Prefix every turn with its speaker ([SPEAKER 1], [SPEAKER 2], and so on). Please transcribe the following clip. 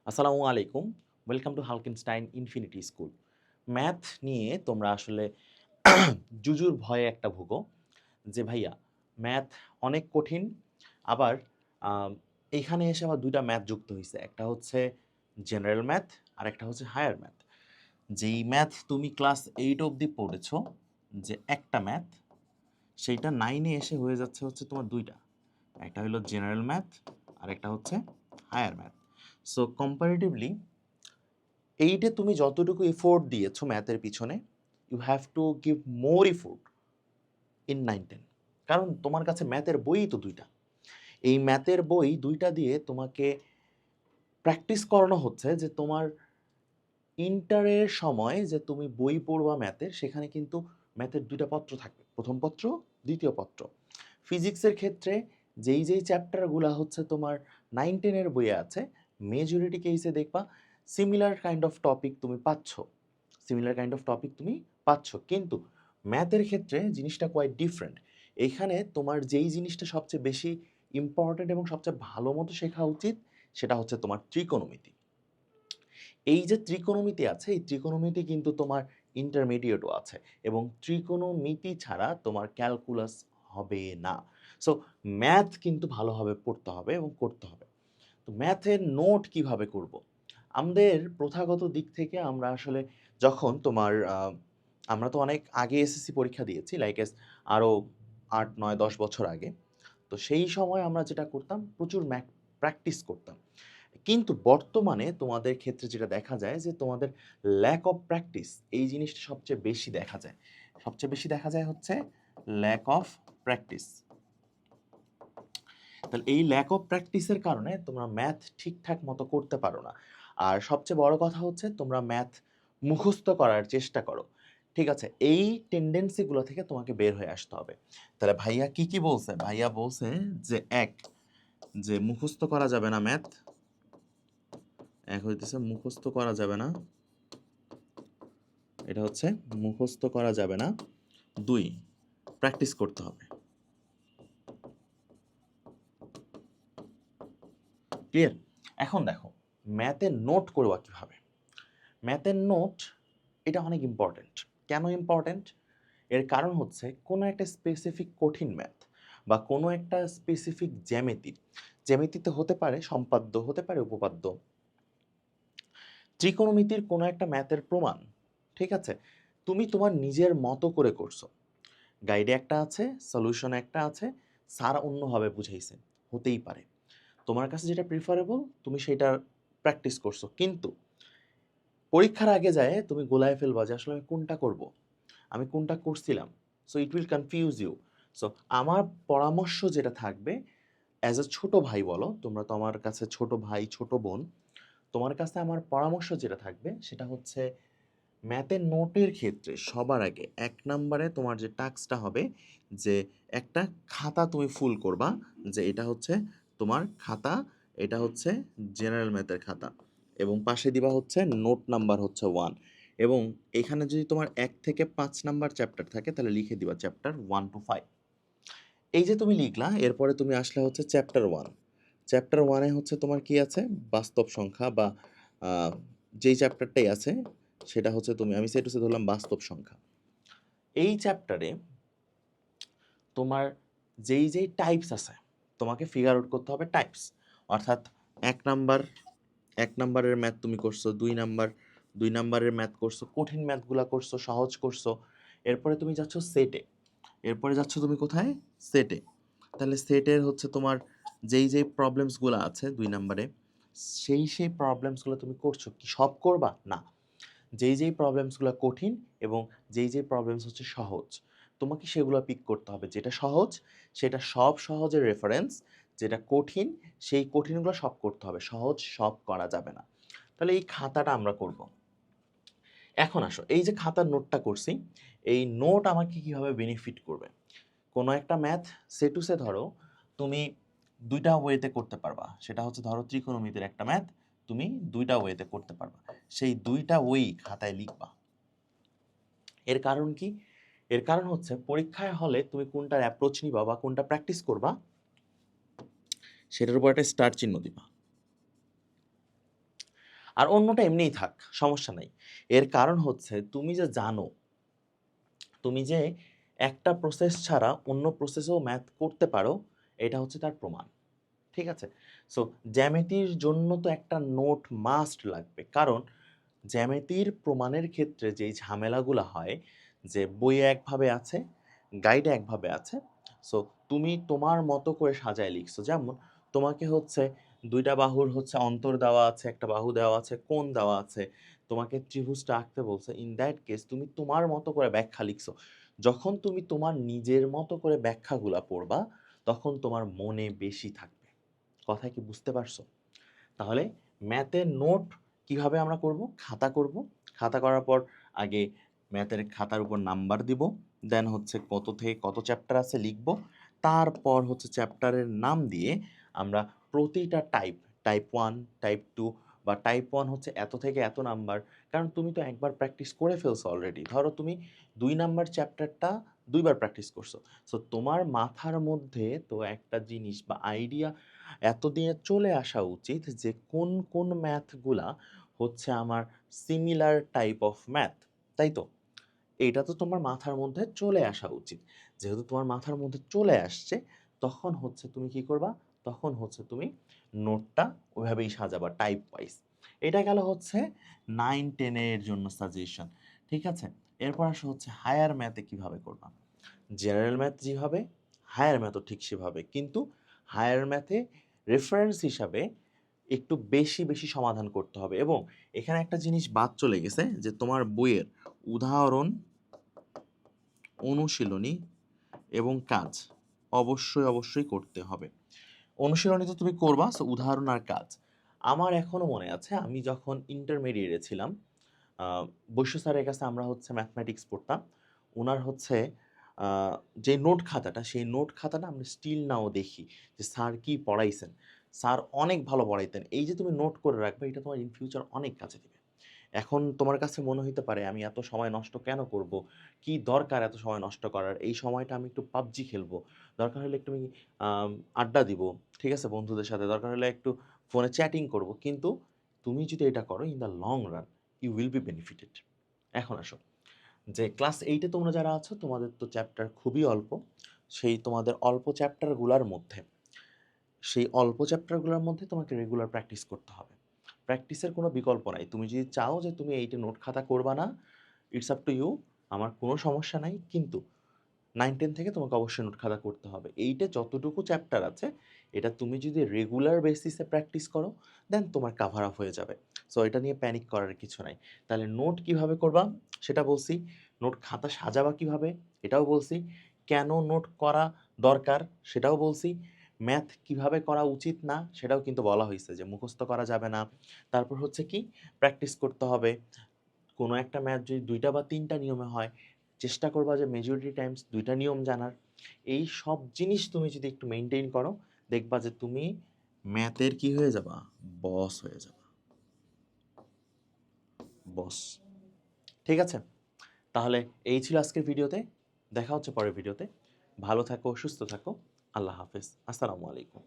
[SPEAKER 1] আসসালামু আলাইকুম। Welcome to Halkenstein Infinity School. Math নিয়ে তোমরা আসলে জুজুর ভয়ে একটা ভোগো যে ভাইয়া ম্যাথ অনেক কঠিন। আবার আম এইখানে এসে আবার ২ টা ম্যাথ যুক্ত হইছে। একটা হচ্ছে জেনারেল ম্যাথ আর একটা হচ্ছে হায়ার ম্যাথ। যেই ম্যাথ তুমি ক্লাস 8 অবধি পড়েছো যে একটা ম্যাথ, সেইটা 9 এ এসে হয়ে যাচ্ছে হচ্ছে তোমার ২ টা। একটা হলো জেনারেল ম্যাথ আর একটা হচ্ছে হায়ার ম্যাথ। সো কম্পারেটিভলি 8 এ তুমি যতটুকু এফোর্ট দিয়েছো ম্যাথের পিছনে, you have to give more effort in 9-10 কারণ তোমার কাছে ম্যাথের বইই তো ২ টা। এই ম্যাথের বই ২ টা দিয়ে তোমাকে প্র্যাকটিস করানো হচ্ছে যে তোমার ইন্টারের সময় যে তুমি বই পড়বা ম্যাথের, সেখানে কিন্তু ম্যাথের ২ টা পত্র থাকবে। ১ম পত্র, ২য় পত্র। ফিজিক্সের ক্ষেত্রে যেই চ্যাপ্টারগুলা হচ্ছে তোমার 9-10 এর বইয়ে আছে, মেজরিটি কেসে দেখবা সিমিলার কাইন্ড অফ টপিক তুমি পাচ্ছ। সিমিলার কাইন্ড অফ টপিক তুমি পাচ্ছ। কিন্তু ম্যাথের ক্ষেত্রে জিনিসটা কোয়াইট ডিফারেন্ট। এইখানে তোমার যেই জিনিসটা সবচেয়ে বেশি ইম্পোর্টেন্ট এবং সবচেয়ে ভালো মতো শেখা উচিত, সেটা হচ্ছে তোমার ত্রিকোণমিতি। এই যে ত্রিকোণমিতি আছে, এই ত্রিকোণমিতি কিন্তু তোমার ইন্টারমিডিয়েটও আছে এবং ত্রিকোণমিতি ছাড়া তোমার ক্যালকুলাস হবে না। সো ম্যাথ কিন্তু ভালোভাবে পড়তে হবে এবং করতে হবে। তো ম্যাথের নোট কিভাবে করব? আমাদের প্রথাগত দিক থেকে আমরা আসলে যখন তোমার আমরা তো অনেক আগে এসএসসি পরীক্ষা দিয়েছি, লাইক আরো ৮, ৯, ১০ বছর আগে। তো সেই সময় আমরা যেটা করতাম প্রচুর প্র্যাকটিস করতাম। কিন্তু বর্তমানে তোমাদের ক্ষেত্রে যেটা দেখা যায় যে তোমাদের ল্যাক অফ প্র্যাকটিস এই জিনিসটা সবচেয়ে বেশি দেখা যায়। সবচেয়ে বেশি দেখা যায় হচ্ছে ল্যাক অফ প্র্যাকটিস। তাহলে এই ল্যাক অফ প্র্যাকটিসের কারণে তোমরা ম্যাথ ঠিকঠাক মতো করতে পারো না। আর সবচেয়ে বড় কথা হচ্ছে তোমরা ম্যাথ মুখস্থ করার চেষ্টা করো। ঠিক আছে? এই টেনডেন্সিগুলো থেকে তোমাকে বের হয়ে আসতে হবে। তাহলে ভাইয়া কি বলছে? ভাইয়া বলছে যে যে মুখস্থ করা যাবে না ম্যাথ। এক হইতেছে মুখস্থ করা যাবে না। এটা হচ্ছে মুখস্থ করা যাবে না। ২ প্র্যাকটিস করতে হবে। ক্লিয়ার? এখন দেখো ম্যাথের নোট করবা কিভাবে? ম্যাথের নোট এটা অনেক ইম্পর্ট্যান্ট। কেন ইম্পর্ট্যান্ট? এর কারণ হচ্ছে কোনো একটা স্পেসিফিক কঠিন ম্যাথ বা কোনো একটা স্পেসিফিক জ্যামিতি, জ্যামিতিতে হতে পারে সম্পাদ্য, হতে পারে উপপাদ্য, ত্রিকোণমিতির কোনো একটা ম্যাথের প্রমাণ, ঠিক আছে? তুমি তোমার নিজের মতো করে করছো। গাইডে একটা আছে, সলিউশনে একটা আছে, স্যার অন্যভাবে বুঝাইছে। হতেই পারে। তোমার কাছে যেটা প্রিফারেবল তুমি সেটা প্র্যাকটিস করছো। কিন্তু পরীক্ষার আগে যায় তুমি গোলায় ফেলবা যে আসলে আমি কোনটা করব? আমি কোনটা করছিলাম? So it will confuse you. So আমার পরামর্শ যেটা থাকবে অ্যাজ এ ছোট ভাই বলো, তোমরা তো আমার কাছে ছোট ভাই, ছোট বোন। তোমার কাছে আমার পরামর্শ যেটা থাকবে সেটা হচ্ছে ম্যাথের নোটের ক্ষেত্রে সবার আগে ১ নাম্বারে তোমার যে টাস্কটা হবে যে একটা খাতা তুমি ফুল করবা যে এটা হচ্ছে তোমার খাতা, এটা হচ্ছে জেনারেল ম্যাথের খাতা এবং পাশে দিবা হচ্ছে নোট নাম্বার হচ্ছে 1 এবং এখানে যদি তোমার ১ থেকে ৫ নাম্বার চ্যাপ্টার থাকে তাহলে লিখে দিবা চ্যাপ্টার 1 to 5। এই যে তুমি লিখলা এরপরে তুমি আসলে হচ্ছে চ্যাপ্টার 1। চ্যাপ্টার 1 এ হচ্ছে তোমার কি আছে? বাস্তব সংখ্যা বা আ যেই চ্যাপ্টারটাই আছে সেটা হচ্ছে আমি সেটা হচ্ছে ধরলাম বাস্তব সংখ্যা। এই চ্যাপ্টারে তোমার যেই টাইপস আছে, তোমাকে ফিগার আউট করতে হবে টাইপস। অর্থাৎ ১ নাম্বার ১ নাম্বারের ম্যাথ তুমি করছো, ২ নাম্বারের ম্যাথ করছো, কঠিন ম্যাথগুলা করছো, সহজ করছো। এরপরে তুমি যাচ্ছ সেটে। এরপরে যাচ্ছ তুমি কোথায়? সেটে। তাহলে সেটের হচ্ছে তোমার যেই প্রবলেমসগুলা আছে ২ নাম্বারে, সেই প্রবলেমসগুলো তুমি করছো। কি সব করবা? না। যেই প্রবলেমসগুলো কঠিন এবং যেই প্রবলেমস হচ্ছে সহজ, তোমাকে সেগুলো পিক করতে হবে। যেটা সহজ সেটা সব সহজের রেফারেন্স, যেটা কঠিন সেই কঠিনগুলো সব করতে হবে। সহজ সব করা যাবে না। তাহলে এই খাতাটা আমরা করব। এখন আসো এই যে খাতার নোটটা করছি, এই নোট আমাকে কিভাবে বেনিফিট করবে? কোনো একটা ম্যাথ সে টু সে ধরো তুমি ২ টা ওয়েতে করতে পারবা। সেটা হচ্ছে ধরো ত্রিকোণমিতির একটা ম্যাথ তুমি ২ টা ওয়েতে করতে পারবা। সেই ২ টা ওয়েই খাতায় লিখবা। এর কারণ কি? এর কারণ হচ্ছে পরীক্ষায় হলে তুমি কোনটার অ্যাপ্রোচ নিবা বা কোনটা প্র্যাকটিস করবা সেটার উপর একটা স্টার চিহ্ন দিবা। আর অন্যটা এমনিই থাক, সমস্যা নাই। এর কারণ হচ্ছে তুমি যে জানো, তুমি যে একটা প্রসেস ছাড়া অন্য প্রসেসেও ম্যাথ করতে পারো, এটা হচ্ছে তার প্রমাণ। ঠিক আছে? সো জ্যামিতির জন্য তো একটা নোট মাস্ট লাগবে। কারণ জ্যামিতির প্রমাণের ক্ষেত্রে যেই ঝামেলাগুলা হয়, যে বইয়ে একভাবে আছে, গাইডে একভাবে আছে। সো তুমি তোমার মতো করে সাজায় লিখছো। যেমন তোমাকে হচ্ছে ২ টা বাহুর হচ্ছে অন্তর দেওয়া আছে, একটা বাহু দেওয়া আছে, কোণ দেওয়া আছে। তোমাকে ত্রিভুজটা আঁকতে বলছে। ইন দ্যাট কেস তুমি তোমার মতো করে ব্যাখ্যা লিখছো। যখন তুমি তোমার নিজের মতো করে ব্যাখ্যাগুলা পড়বা, তখন তোমার মনে বেশি থাকবে। কথা কি বুঝতে পারছো? তাহলে ম্যাথের নোট কিভাবে আমরা করব? খাতা করব। খাতা করার পর আগে ম্যাথের খাতার উপর নাম্বার দিব। দেন হচ্ছে কত থেকে কত চ্যাপ্টার আছে লিখব। তারপর হচ্ছে চ্যাপ্টারের নাম দিয়ে আমরা প্রতিটা টাইপ 1, টাইপ 2 বা টাইপ 1 হচ্ছে এত থেকে এত নাম্বার। কারণ তুমি তো একবার প্র্যাকটিস করে ফেলছো অলরেডি। ধরো তুমি ২ নাম্বার চ্যাপ্টারটা ২ বার প্র্যাকটিস করছো। সো তোমার মাথার মধ্যে তো একটা জিনিস বা আইডিয়া এতদিনে চলে আসা উচিত যে কোন কোন ম্যাথগুলা হচ্ছে আমার সিমিলার টাইপ অফ ম্যাথ, তাই তো? এইটা তো তোমার মাথার মধ্যে চলে আসা উচিত। যেহেতু তোমার মাথার মধ্যে চলে আসছে, তখন হচ্ছে তুমি কি করবা? তখন হচ্ছে তুমি নোটটা ওইভাবেই সাজাবা টাইপ ওয়াইজ। এটা গেল হচ্ছে 9-10 এর জন্য সাজেশন। ঠিক আছে? এরপর আসো হচ্ছে হায়ার ম্যাথে কিভাবে করবা। জেনারেল ম্যাথ যেভাবে, হায়ার ম্যাথও ঠিক সেভাবে। কিন্তু হায়ার ম্যাথে রেফারেন্স হিসাবে একটু বেশি বেশি সমাধান করতে হবে। এবং এখানে একটা জিনিস বাদ চলে গেছে, যে তোমার বইয়ের উদাহরণ, অনুশীলনী এবং কাজ অবশ্যই অবশ্যই করতে হবে। অনুশীলনী তো তুমি করবা, সো উদাহরণ আর কাজ। আমার এখনো মনে আছে আমি যখন ইন্টারমিডিয়েটে ছিলাম, বৈশ্য স্যারের কাছে আমরা হচ্ছে ম্যাথমেটিক্স পড়তাম। উনার হচ্ছে যে নোট খাতাটা, সেই নোট খাতাটা আমরা স্টিল নাও দেখি যে স্যার কি পড়াইছেন। স্যার অনেক ভালো পড়াইতেন। এই যে তুমি নোট করে রাখবে, এটা তোমার ইন ফিউচার অনেক কাজে দিবে। এখন তোমার কাছে মনে হইতে পারে আমি এত সময় নষ্ট কেন করব? কি দরকার এত সময় নষ্ট করার? এই সময়টা আমি একটু PUBG খেলবো। দরকার হলে একটু আমি আড্ডা দিব। ঠিক আছে? বন্ধুদের সাথে। দরকার হলে একটু ফোনে চ্যাটিং করব। কিন্তু তুমি যদি এটা করো, in the long run you will be benefited. এখন আসো, যে ক্লাস 8 এ তোমরা যারা আছো, তোমাদের তো চ্যাপ্টার খুবই অল্প। সেই তোমাদের অল্প চ্যাপ্টারগুলার মধ্যে, সেই অল্প চ্যাপ্টারগুলোর মধ্যে তোমাকে রেগুলার প্র্যাকটিস করতে হবে। প্র্যাকটিসের কোনো বিকল্প নাই। তুমি যদি চাও যে তুমি এইটা নোট খাতা করবা না, ইটস আপ টু ইউ। আমার কোনো সমস্যা নাই। কিন্তু 9-10 থেকে তোমাকে অবশ্যই নোট খাতা করতে হবে। এইটে যতটুকু চ্যাপ্টার আছে, এটা তুমি যদি রেগুলার বেসিসে প্র্যাকটিস করো, দেন তোমার কাভার আপ হয়ে যাবে। সো এটা নিয়ে প্যানিক করার কিছু নাই। তাহলে নোট কিভাবে করবা সেটা বলছি। নোট খাতা সাজাবা কিভাবে এটাও বলছি। কেন নোট করা দরকার সেটাও বলছি। ম্যাথ কিভাবে করা উচিত না সেটাও কিন্তু বলা হইছে, যে মুখস্থ করা যাবে না। তারপর হচ্ছে কি, প্র্যাকটিস করতে হবে। কোনো একটা ম্যাথ যদি ২ টা বা ৩ টা নিয়মে হয়, চেষ্টা করবা যে মেজরিটি টাইমস ২ টা নিয়ম জানার। এই সব জিনিস তুমি যদি একটু মেইনটেইন করো, দেখবা যে তুমি ম্যাথের কি হয়ে যাবা? বস হয়ে যাবা। বস। ঠিক আছে? তাহলে এই ছিল আজকের ভিডিওতে। দেখা হচ্ছে পরের ভিডিওতে। ভালো থাকো, সুস্থ থাকো। আল্লাহ হাফেজ। আসসালামু আলাইকুম।